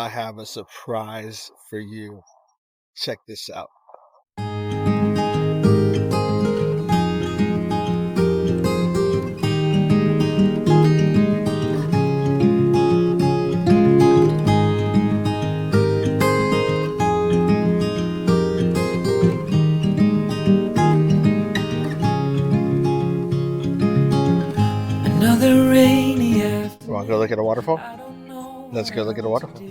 I have a surprise for you. Check this out. Another rainy afternoon. Want to go look at a waterfall? Let's go look at a waterfall.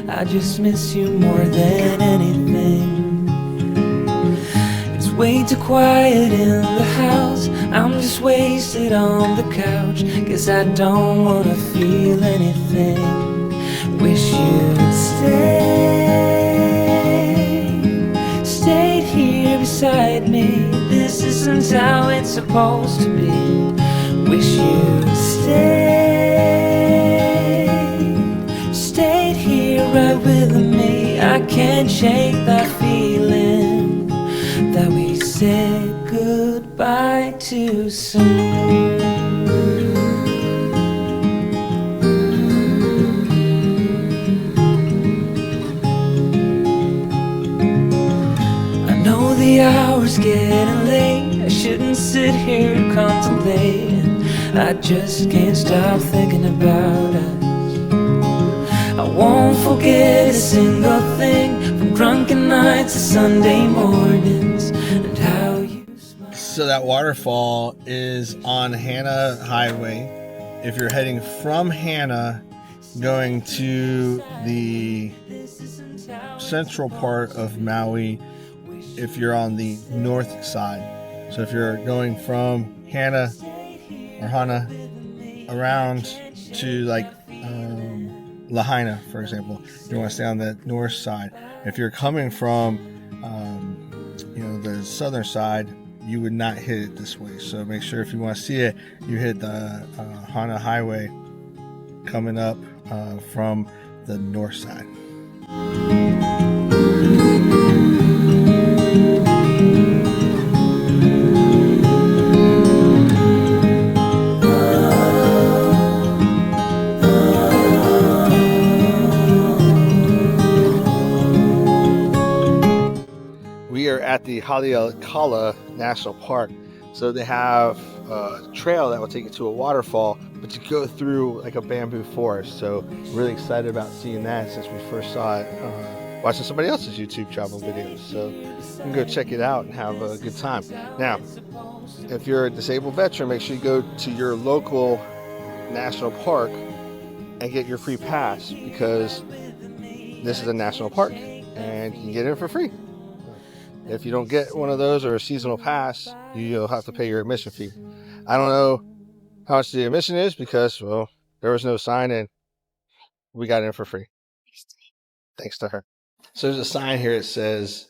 I just miss you more than anything. It's way too quiet in the house. I'm just wasted on the couch. Guess I don't wanna feel anything. Wish you'd stayed here beside me. This isn't how it's supposed to be. Wish you'd stayed here right with me. I can't shake that feeling that we said goodbye too soon. I know the hour's getting late. I shouldn't sit here contemplating. I just can't stop thinking about us. I won't forget a single thing, from drunken nights to Sunday mornings, and how you smile. So that waterfall is on Hana Highway. If you're heading from Hana going to the central part of Maui, if you're on the north side. So if you're going from Hana or Hana around to like Lahaina, for example, you want to stay on the north side. If you're coming from the southern side, you would not hit it this way. So make sure if you want to see it, you hit the Hana Highway coming up from the north side. We are at the Haleakala National Park. So they have a trail that will take you to a waterfall, but you go through like a bamboo forest. So really excited about seeing that since we first saw it watching somebody else's YouTube travel videos. So you can go check it out and have a good time. Now, if you're a disabled veteran, make sure you go to your local national park and get your free pass, because this is a national park and you can get in for free. If you don't get one of those or a seasonal pass, you'll have to pay your admission fee. I don't know how much the admission is because, well, there was no sign and we got in for free. Thanks to her. So there's a sign here that says,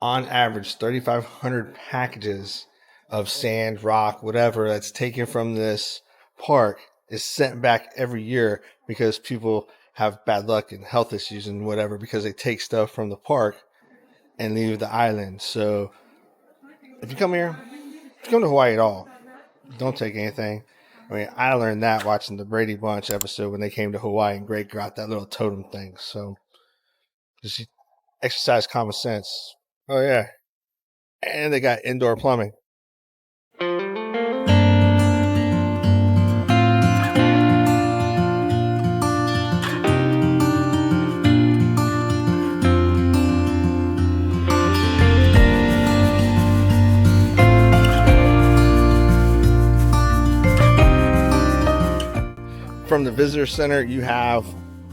on average, 3,500 packages of sand, rock, whatever that's taken from this park is sent back every year because people have bad luck and health issues and whatever because they take stuff from the park and leave the island. So if you come here, if you come to Hawaii at all, don't take anything. I mean, I learned that watching the Brady Bunch episode when they came to Hawaii and Greg got that little totem thing. So just exercise common sense. Oh yeah. And they got indoor plumbing. From the visitor center, you have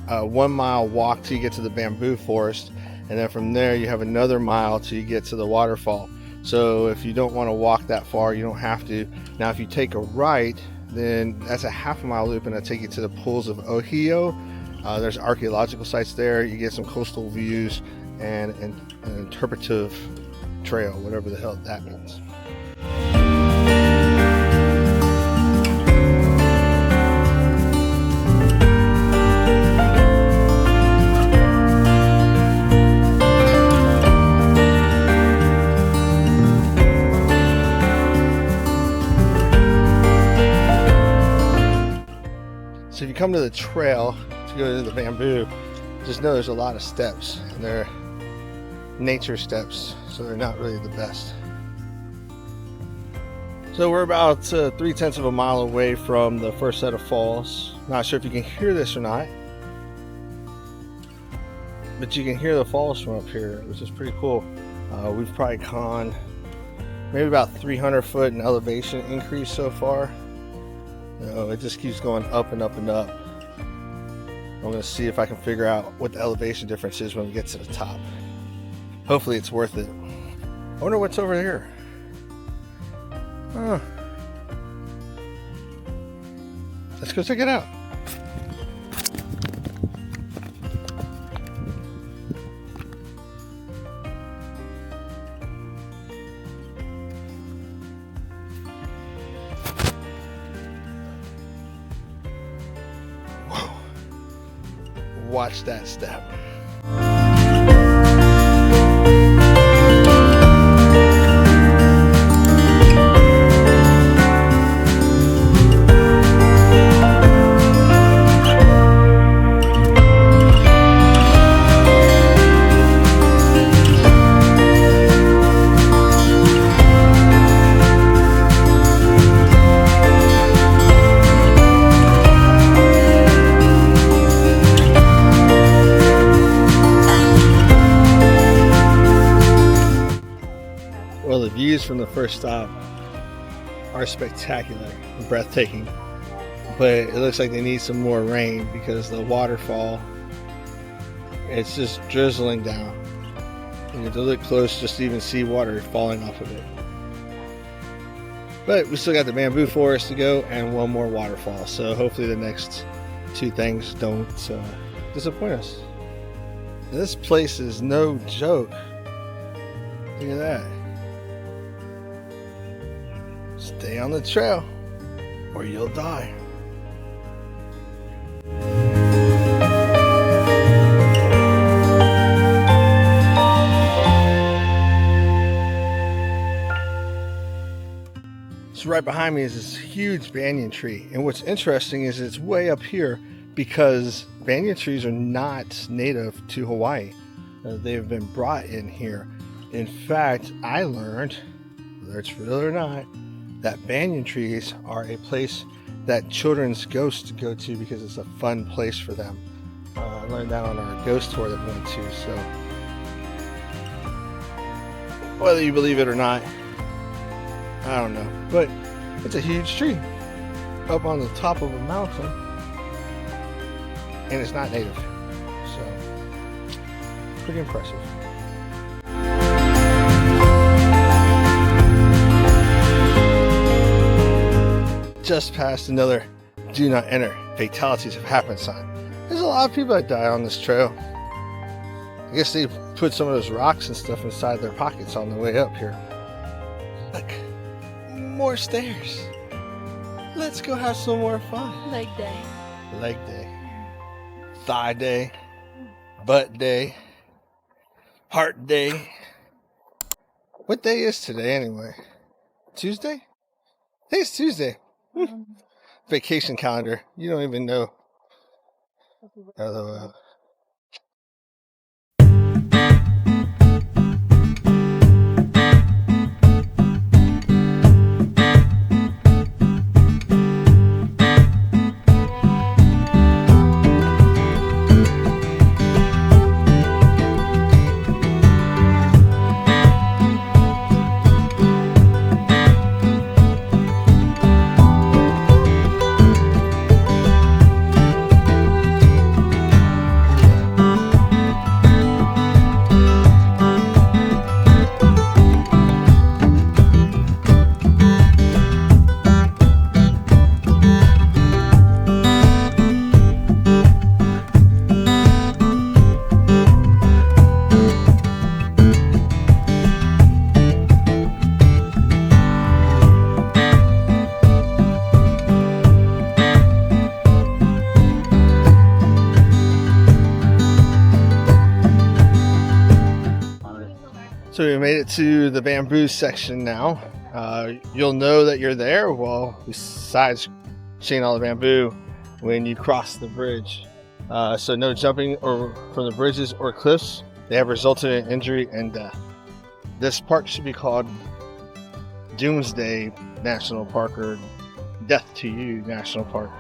a 1 mile walk till you get to the bamboo forest, and then from there you have another mile till you get to the waterfall. So if you don't want to walk that far, you don't have to. Now if you take a right, then that's a half a mile loop and it'll take you to the pools of Ohio. There's archaeological sites there. You get some coastal views and an interpretive trail, whatever the hell that means. So if you come to the trail to go to the bamboo, just know there's a lot of steps, and they're nature steps, so they're not really the best. So we're about 3/10 of a mile away from the first set of falls. Not sure if you can hear this or not, but you can hear the falls from up here, which is pretty cool. We've probably gone maybe about 300 foot in elevation increase so far. It just keeps going up and up and up. I'm going to see if I can figure out what the elevation difference is when we get to the top. Hopefully it's worth it. I wonder what's over here. Huh. Let's go check it out. Whoa. Watch that step. Well, the views from the first stop are spectacular and breathtaking, but it looks like they need some more rain because the waterfall, it's just drizzling down. You have to look close just to even see water falling off of it. But we still got the bamboo forest to go and one more waterfall, so hopefully the next two things don't disappoint us. This place is no joke. Look at that. Stay on the trail or you'll die. So right behind me is this huge banyan tree, and what's interesting is it's way up here because banyan trees are not native to Hawaii. They've been brought in here. In fact, I learned, whether it's real or not, that banyan trees are a place that children's ghosts go to because it's a fun place for them. I learned that on our ghost tour that we went to. So whether you believe it or not, I don't know, but it's a huge tree up on the top of a mountain, and it's not native, so pretty impressive. Just past another do not enter, fatalities have happened sign. There's a lot of people that die on this trail. I guess they put some of those rocks and stuff inside their pockets on the way up here. Look, more stairs. Let's go have some more fun. Leg day. Leg day. Thigh day. Butt day. Heart day. What day is today anyway? Tuesday? I think it's Tuesday. Vacation calendar. You don't even know. LOL. So we made it to the bamboo section now. You'll know that you're there, well, besides seeing all the bamboo, when you cross the bridge. So no jumping or from the bridges or cliffs. They have resulted in injury and death. This park should be called Doomsday National Park or Death to You National Park.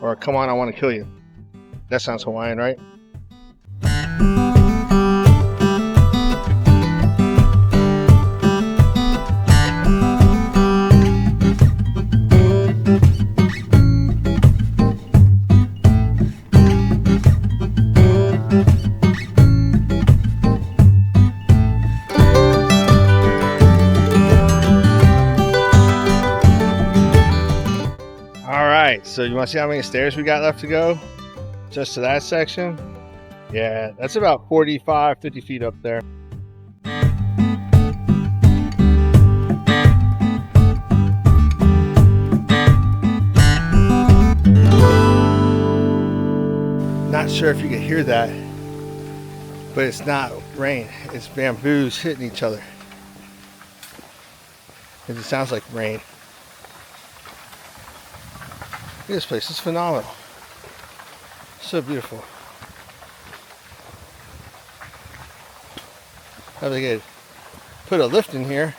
Or Come On, I Want to Kill You. That sounds Hawaiian, right? Alright, so you want to see how many stairs we got left to go? Just to that section? Yeah, that's about 45, 50 feet up there. Not sure if you can hear that, but it's not rain. It's bamboos hitting each other. It sounds like rain. This place is phenomenal. So beautiful. How they could put a lift in here,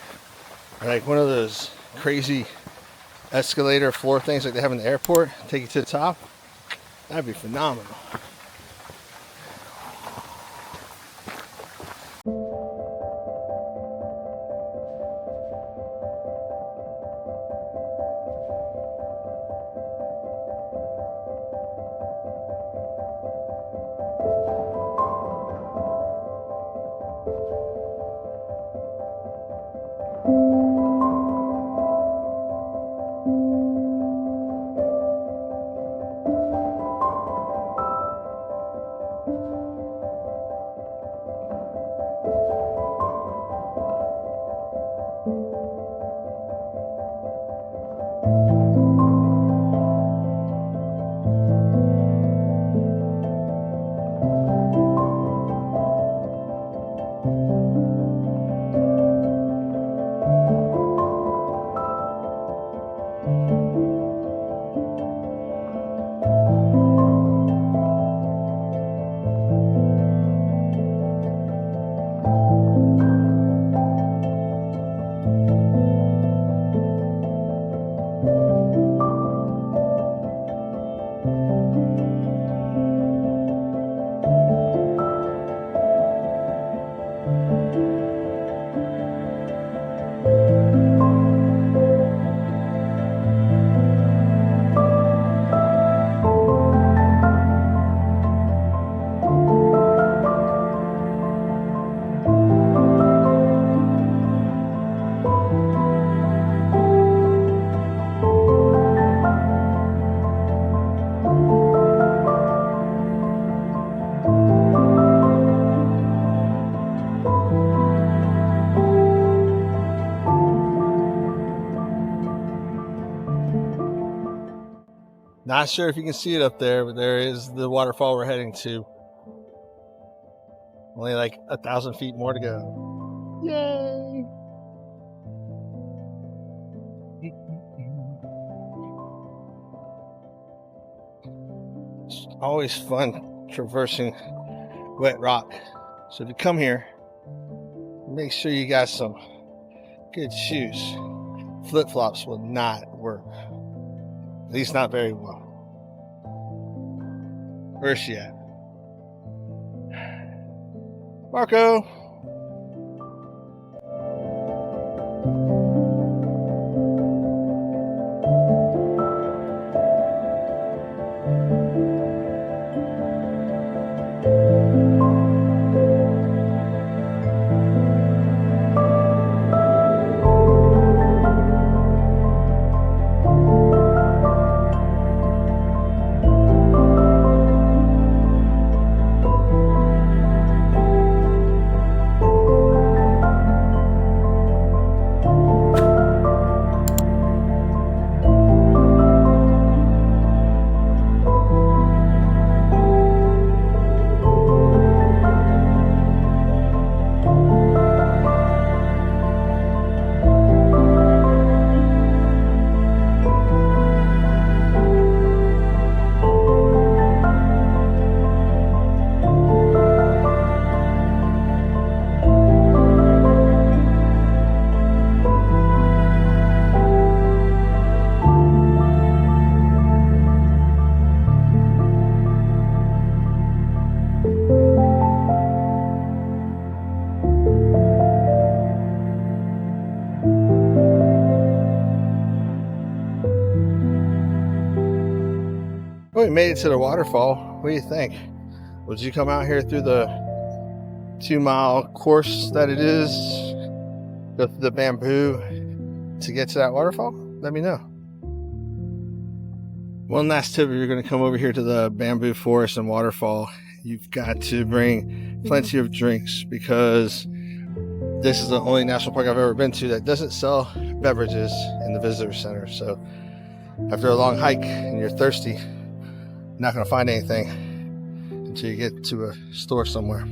like one of those crazy escalator floor things like they have in the airport, take you to the top. That'd be phenomenal. Not sure if you can see it up there, but there is the waterfall we're heading to. Only like 1,000 feet more to go. Yay! It's always fun traversing wet rock. So if you come here, make sure you got some good shoes. Flip-flops will not work. At least not very well. Where's she at? Marco! Well, we made it to the waterfall. What do you think? Would you come out here through the 2-mile course that it is, the bamboo, to get to that waterfall? Let me know. One last tip: if you're going to come over here to the Bamboo Forest and Waterfall, you've got to bring plenty of drinks, because this is the only national park I've ever been to that doesn't sell beverages in the visitor center. So after a long hike and you're thirsty, you're not going to find anything until you get to a store somewhere.